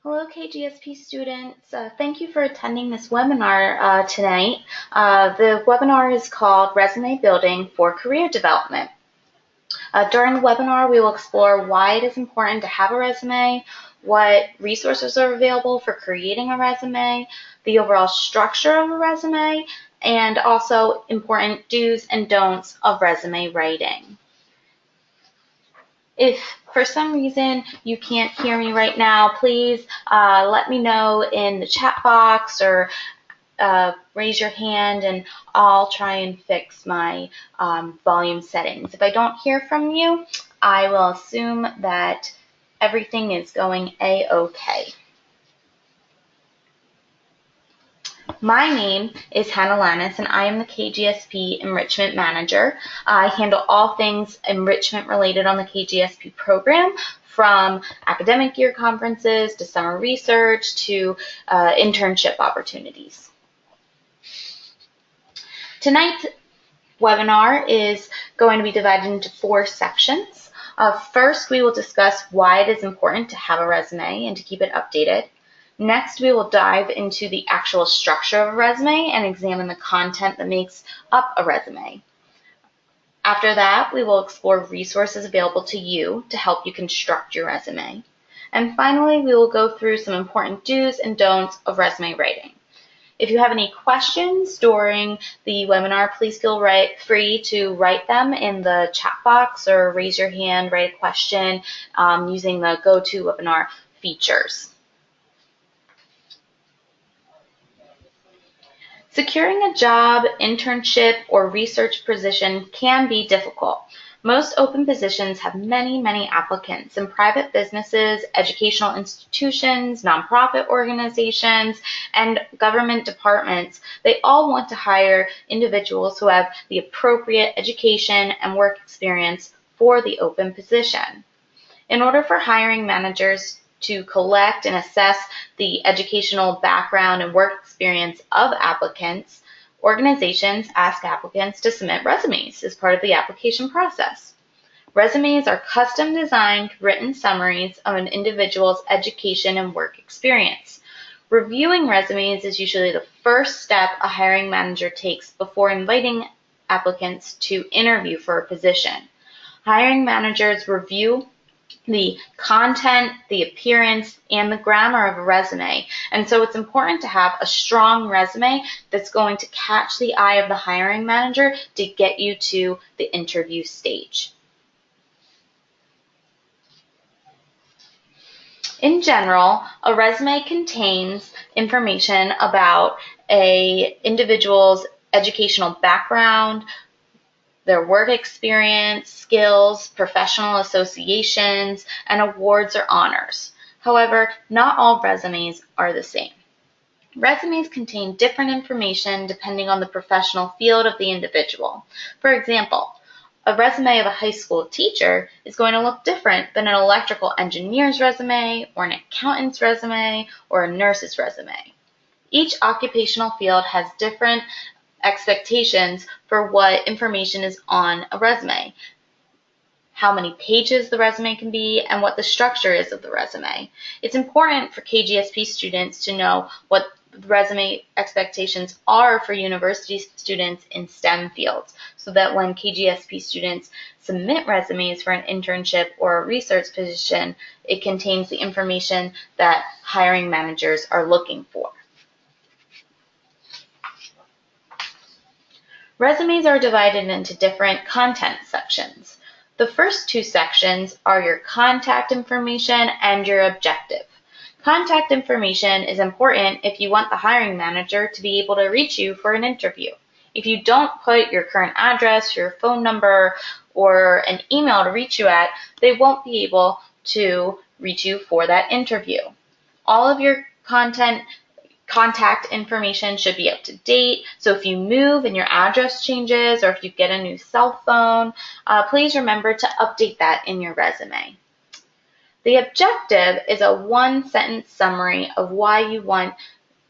Hello, KGSP students. Thank you for attending this webinar tonight. The webinar is called Resume Building for Career Development. During the webinar, we will explore why it is important to have a resume, what resources are available for creating a resume, the overall structure of a resume, and also important do's and don'ts of resume writing. If for some reason you can't hear me right now, please let me know in the chat box or raise your hand and I'll try and fix my volume settings. If I don't hear from you, I will assume that everything is going A-okay. My name is Hannah Lannis, and I am the KGSP Enrichment Manager. I handle all things enrichment related on the KGSP program, from academic year conferences to summer research to internship opportunities. Tonight's webinar is going to be divided into 4 sections. First, we will discuss why it is important to have a resume and to keep it updated. Next, we will dive into the actual structure of a resume and examine the content that makes up a resume. After that, we will explore resources available to you to help you construct your resume. And finally, we will go through some important do's and don'ts of resume writing. If you have any questions during the webinar, please feel free to write them in the chat box or raise your hand, write a question using the GoToWebinar features. Securing a job, internship, or research position can be difficult. Most open positions have many applicants, and private businesses, educational institutions, nonprofit organizations, and government departments, they all want to hire individuals who have the appropriate education and work experience for the open position. In order for hiring managers to collect and assess the educational background and work experience of applicants, organizations ask applicants to submit resumes as part of the application process. Resumes are custom designed written summaries of an individual's education and work experience. Reviewing resumes is usually the first step a hiring manager takes before inviting applicants to interview for a position. Hiring managers review the content, the appearance, and the grammar of a resume. And so it's important to have a strong resume that's going to catch the eye of the hiring manager to get you to the interview stage. In general, a resume contains information about an individual's educational background, their work experience, skills, professional associations, and awards or honors. However, not all resumes are the same. Resumes contain different information depending on the professional field of the individual. For example, a resume of a high school teacher is going to look different than an electrical engineer's resume, or an accountant's resume, or a nurse's resume. Each occupational field has different expectations for what information is on a resume, how many pages the resume can be, and what the structure is of the resume. It's important for KGSP students to know what the resume expectations are for university students in STEM fields, so that when KGSP students submit resumes for an internship or a research position, it contains the information that hiring managers are looking for. Resumes are divided into different content sections. The first 2 sections are your contact information and your objective. Contact information is important if you want the hiring manager to be able to reach you for an interview. If you don't put your current address, your phone number, or an email to reach you at, they won't be able to reach you for that interview. All of your contact information should be up to date. So if you move and your address changes, or if you get a new cell phone, please remember to update that in your resume. The objective is a 1-sentence summary of why you want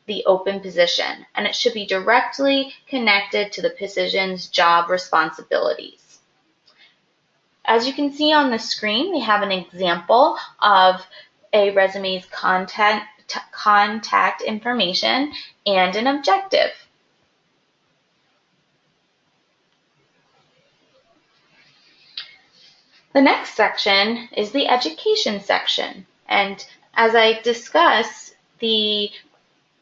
the open position, and it should be directly connected to the position's job responsibilities. As you can see on the screen, we have an example of a resume's contact information, and an objective. The next section is the education section, and as I discuss the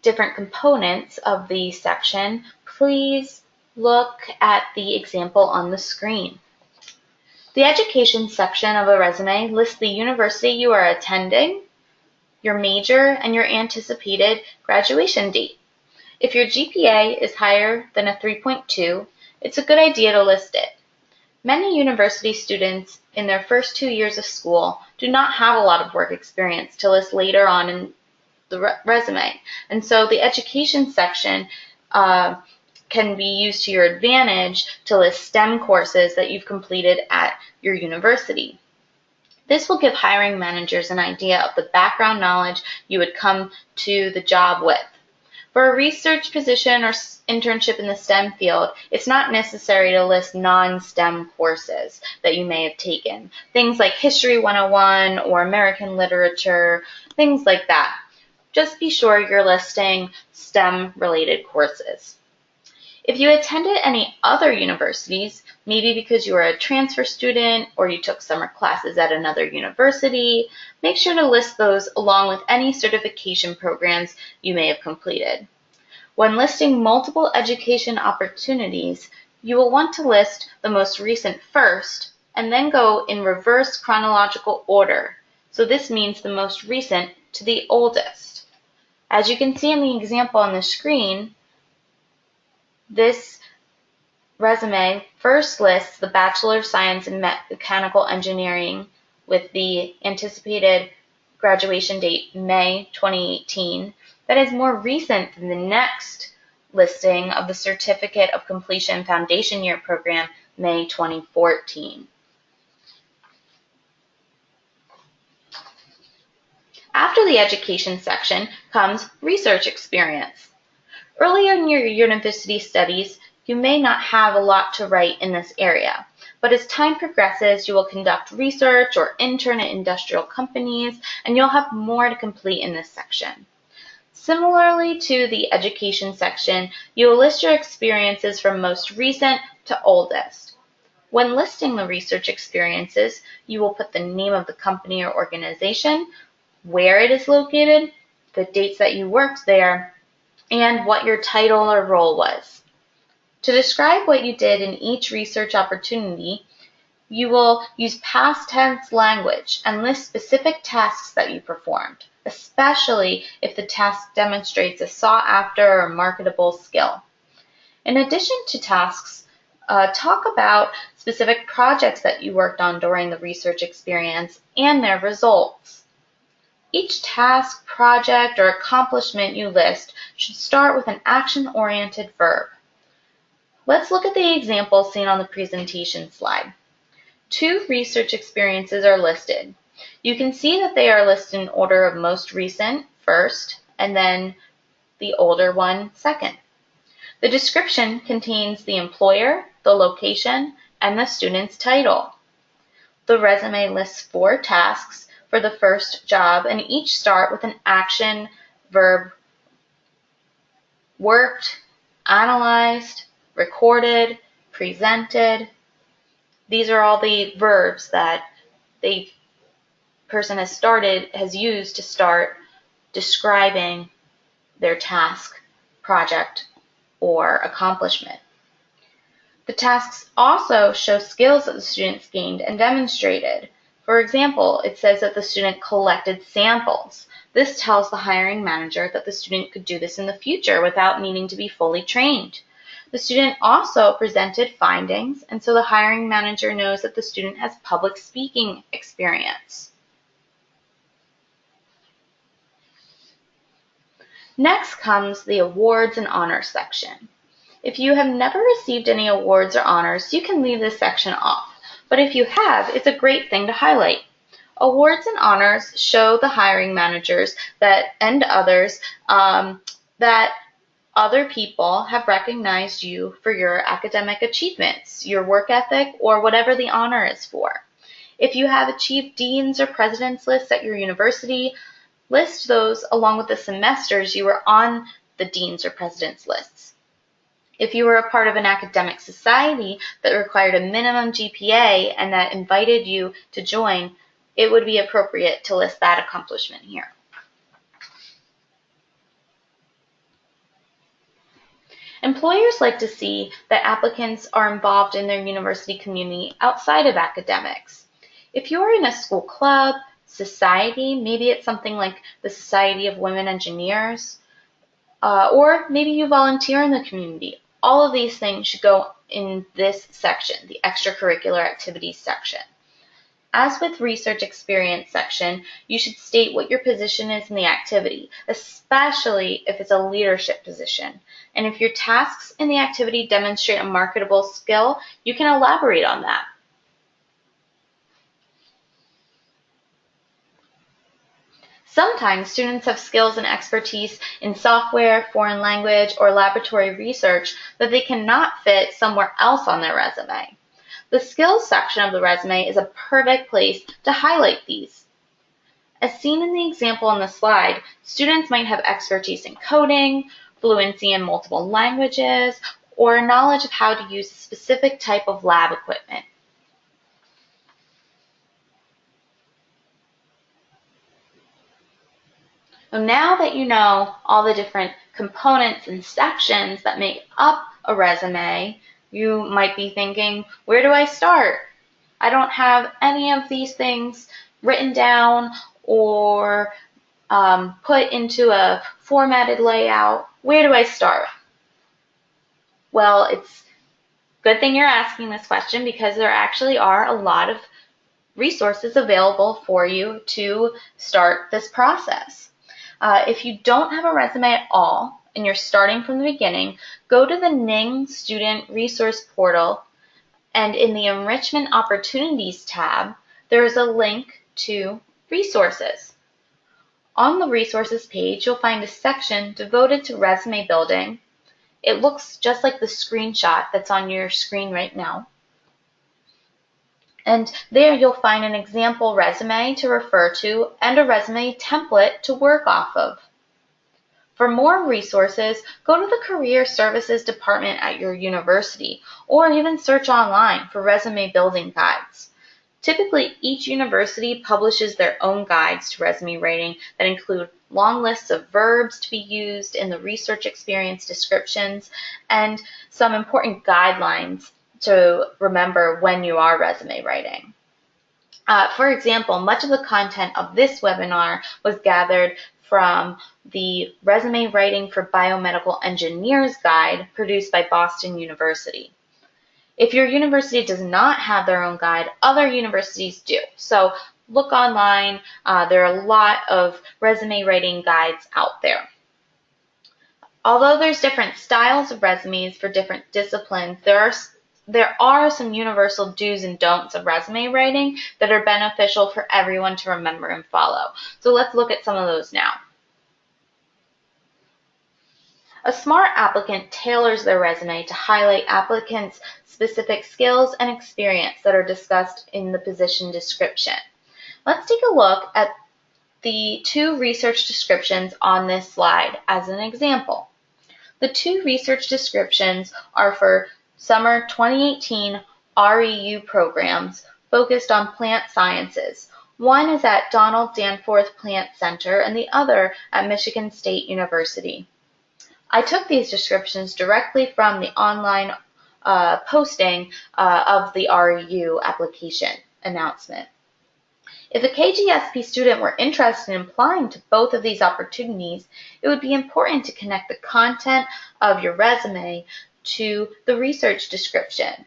different components of the section, please look at the example on the screen. The education section of a resume lists the university you are attending, your major, and your anticipated graduation date. If your GPA is higher than a 3.2, it's a good idea to list it. Many university students in their first 2 years of school do not have a lot of work experience to list later on in the resume, and so the education section can be used to your advantage to list STEM courses that you've completed at your university. This will give hiring managers an idea of the background knowledge you would come to the job with. For a research position or internship in the STEM field, it's not necessary to list non-STEM courses that you may have taken. Things like History 101 or American Literature, things like that. Just be sure you're listing STEM-related courses. If you attended any other universities, maybe because you were a transfer student or you took summer classes at another university, make sure to list those along with any certification programs you may have completed. When listing multiple education opportunities, you will want to list the most recent first and then go in reverse chronological order. So this means the most recent to the oldest. As you can see in the example on the screen, this resume first lists the Bachelor of Science in Mechanical Engineering with the anticipated graduation date May 2018. That is more recent than the next listing of the Certificate of Completion Foundation Year Program, May 2014. After the education section comes research experience. Earlier in your university studies, you may not have a lot to write in this area, but as time progresses, you will conduct research or intern at industrial companies, and you'll have more to complete in this section. Similarly to the education section, you will list your experiences from most recent to oldest. When listing the research experiences, you will put the name of the company or organization, where it is located, the dates that you worked there, and what your title or role was. To describe what you did in each research opportunity, you will use past tense language and list specific tasks that you performed, especially if the task demonstrates a sought-after or marketable skill. In addition to tasks, talk about specific projects that you worked on during the research experience and their results. Each task, project, or accomplishment you list should start with an action-oriented verb. Let's look at the example seen on the presentation slide. 2 research experiences are listed. You can see that they are listed in order of most recent, first, and then the older one, second. The description contains the employer, the location, and the student's title. The resume lists 4 tasks for the first job, and each start with an action verb: worked, analyzed, recorded, presented. These are all the verbs that the person has used to start describing their task, project, or accomplishment. The tasks also show skills that the students gained and demonstrated. For example, it says that the student collected samples. This tells the hiring manager that the student could do this in the future without needing to be fully trained. The student also presented findings, and so the hiring manager knows that the student has public speaking experience. Next comes the awards and honors section. If you have never received any awards or honors, you can leave this section off. But if you have, it's a great thing to highlight. Awards and honors show the hiring managers and others that other people have recognized you for your academic achievements, your work ethic, or whatever the honor is for. If you have achieved dean's or president's lists at your university, list those along with the semesters you were on the dean's or president's lists. If you were a part of an academic society that required a minimum GPA and that invited you to join, it would be appropriate to list that accomplishment here. Employers like to see that applicants are involved in their university community outside of academics. If you're in a school club, society, maybe it's something like the Society of Women Engineers, or maybe you volunteer in the community. All of these things should go in this section, the extracurricular activities section. As with research experience section, you should state what your position is in the activity, especially if it's a leadership position. And if your tasks in the activity demonstrate a marketable skill, you can elaborate on that. Sometimes students have skills and expertise in software, foreign language, or laboratory research that they cannot fit somewhere else on their resume. The skills section of the resume is a perfect place to highlight these. As seen in the example on the slide, students might have expertise in coding, fluency in multiple languages, or knowledge of how to use a specific type of lab equipment. So now that you know all the different components and sections that make up a resume, you might be thinking, where do I start? I don't have any of these things written down or put into a formatted layout. Where do I start? Well, it's a good thing you're asking this question because there actually are a lot of resources available for you to start this process. If you don't have a resume at all and you're starting from the beginning, go to the Ning Student Resource Portal, and in the Enrichment Opportunities tab, there is a link to Resources. On the Resources page, you'll find a section devoted to resume building. It looks just like the screenshot that's on your screen right now. And there you'll find an example resume to refer to and a resume template to work off of. For more resources, go to the Career Services Department at your university, or even search online for resume building guides. Typically, each university publishes their own guides to resume writing that include long lists of verbs to be used in the research experience descriptions and some important guidelines to remember when you are resume writing. For example, much of the content of this webinar was gathered from the Resume Writing for Biomedical Engineers guide produced by Boston University. If your university does not have their own guide, other universities do. So look online. There are a lot of resume writing guides out there. Although there's different styles of resumes for different disciplines, there are some universal do's and don'ts of resume writing that are beneficial for everyone to remember and follow. So let's look at some of those now. A smart applicant tailors their resume to highlight applicants' specific skills and experience that are discussed in the position description. Let's take a look at the two research descriptions on this slide as an example. The two research descriptions are for Summer 2018 REU programs focused on plant sciences. One is at Donald Danforth Plant Center and the other at Michigan State University. I took these descriptions directly from the online posting of the REU application announcement. If a KGSP student were interested in applying to both of these opportunities, it would be important to connect the content of your resume to the research description.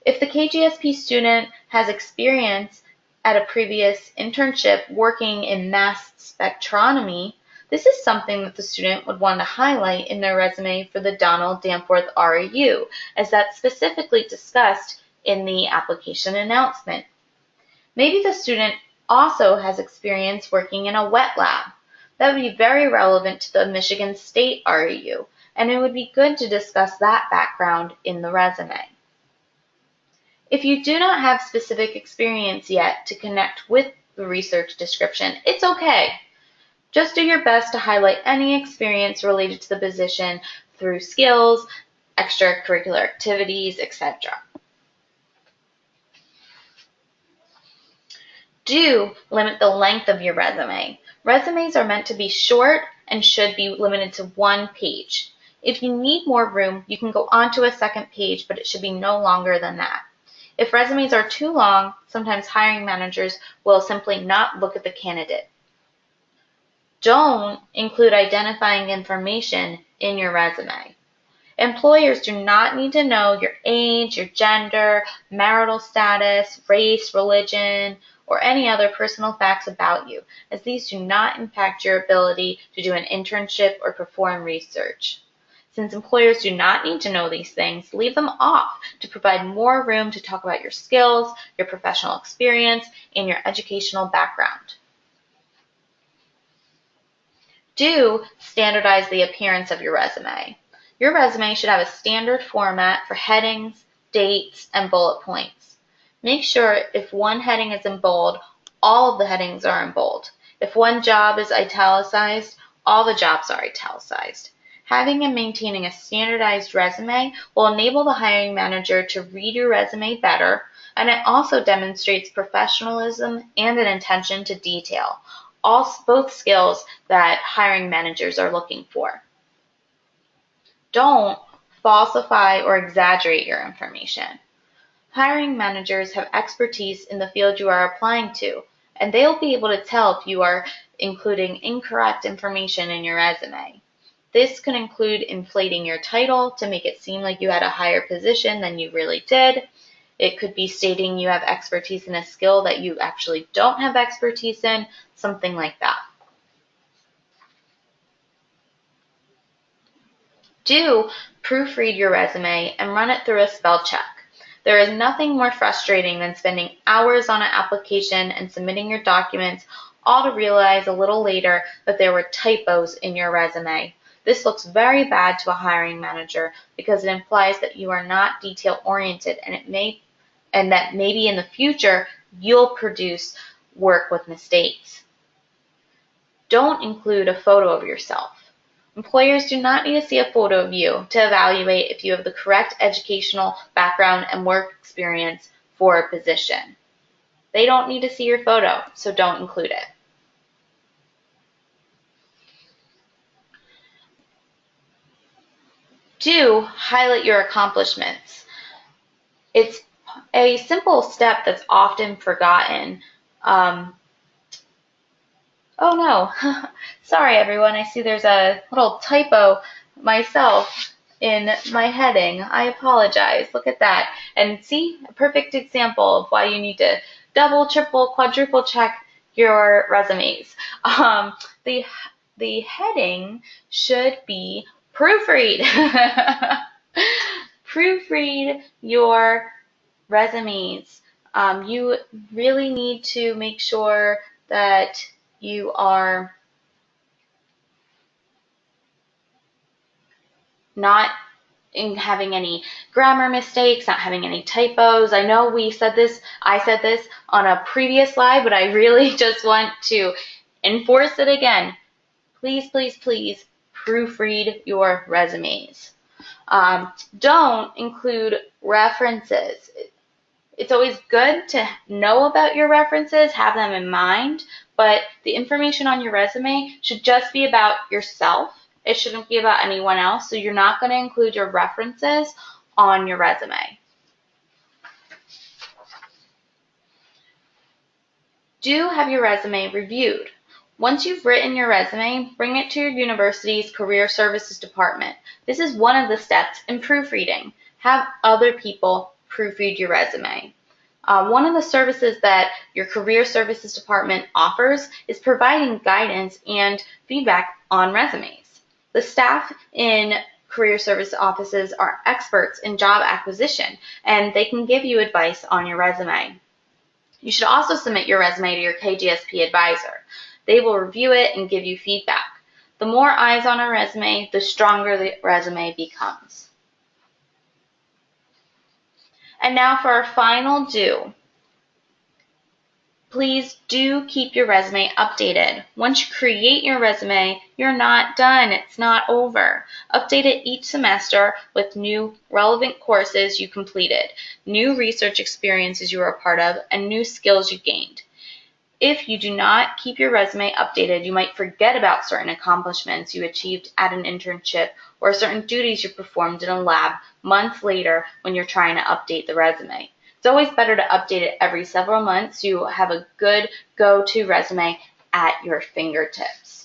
If the KGSP student has experience at a previous internship working in mass spectrometry, this is something that the student would want to highlight in their resume for the Donald Danforth REU, as that's specifically discussed in the application announcement. Maybe the student also has experience working in a wet lab. That would be very relevant to the Michigan State REU, and it would be good to discuss that background in the resume. If you do not have specific experience yet to connect with the research description, it's okay. Just do your best to highlight any experience related to the position through skills, extracurricular activities, etc. Do limit the length of your resume. Resumes are meant to be short and should be limited to 1 page. If you need more room, you can go on to a second page, but it should be no longer than that. If resumes are too long, sometimes hiring managers will simply not look at the candidate. Don't include identifying information in your resume. Employers do not need to know your age, your gender, marital status, race, religion, or any other personal facts about you, as these do not impact your ability to do an internship or perform research. Since employers do not need to know these things, leave them off to provide more room to talk about your skills, your professional experience, and your educational background. Do standardize the appearance of your resume. Your resume should have a standard format for headings, dates, and bullet points. Make sure if one heading is in bold, all of the headings are in bold. If one job is italicized, all the jobs are italicized. Having and maintaining a standardized resume will enable the hiring manager to read your resume better, and it also demonstrates professionalism and an attention to detail, both skills that hiring managers are looking for. Don't falsify or exaggerate your information. Hiring managers have expertise in the field you are applying to, and they'll be able to tell if you are including incorrect information in your resume. This can include inflating your title to make it seem like you had a higher position than you really did. It could be stating you have expertise in a skill that you actually don't have expertise in, something like that. Do proofread your resume and run it through a spell check. There is nothing more frustrating than spending hours on an application and submitting your documents, all to realize a little later that there were typos in your resume. This looks very bad to a hiring manager because it implies that you are not detail-oriented and that maybe in the future you'll produce work with mistakes. Don't include a photo of yourself. Employers do not need to see a photo of you to evaluate if you have the correct educational background and work experience for a position. They don't need to see your photo, so don't include it. Do highlight your accomplishments. It's a simple step that's often forgotten. Oh no, sorry everyone, I see there's a little typo myself in my heading. I apologize. Look at that. And see, a perfect example of why you need to double, triple, quadruple check your resumes. The heading should be proofread. Proofread your resumes. You really need to make sure that you are not having any grammar mistakes, not having any typos. I know I said this on a previous slide, but I really just want to enforce it again. Please, please, please proofread your resumes. Don't include references. It's always good to know about your references, have them in mind, but the information on your resume should just be about yourself. It shouldn't be about anyone else, so you're not going to include your references on your resume. Do have your resume reviewed. Once you've written your resume, bring it to your university's Career Services Department. This is one of the steps in proofreading. Have other people proofread your resume. One of the services that your Career Services Department offers is providing guidance and feedback on resumes. The staff in career service offices are experts in job acquisition, and they can give you advice on your resume. You should also submit your resume to your KGSP advisor. They will review it and give you feedback. The more eyes on a resume, the stronger the resume becomes. And now for our final do. Please do keep your resume updated. Once you create your resume, you're not done. It's not over. Update it each semester with new relevant courses you completed, new research experiences you were a part of, and new skills you gained. If you do not keep your resume updated, you might forget about certain accomplishments you achieved at an internship or certain duties you performed in a lab months later when you're trying to update the resume. It's always better to update it every several months so you have a good go-to resume at your fingertips.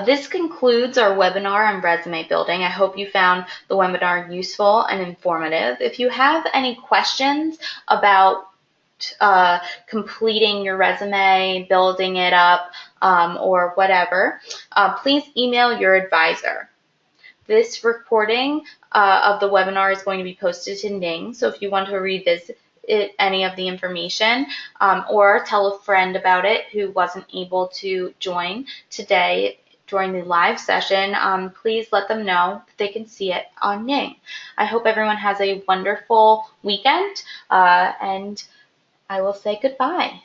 This concludes our webinar on resume building. I hope you found the webinar useful and informative. If you have any questions about completing your resume, building it up, or whatever, please email your advisor. This recording of the webinar is going to be posted to Ning, so if you want to revisit any of the information or tell a friend about it who wasn't able to join today during the live session, please let them know that they can see it on Ning. I hope everyone has a wonderful weekend, and I will say goodbye.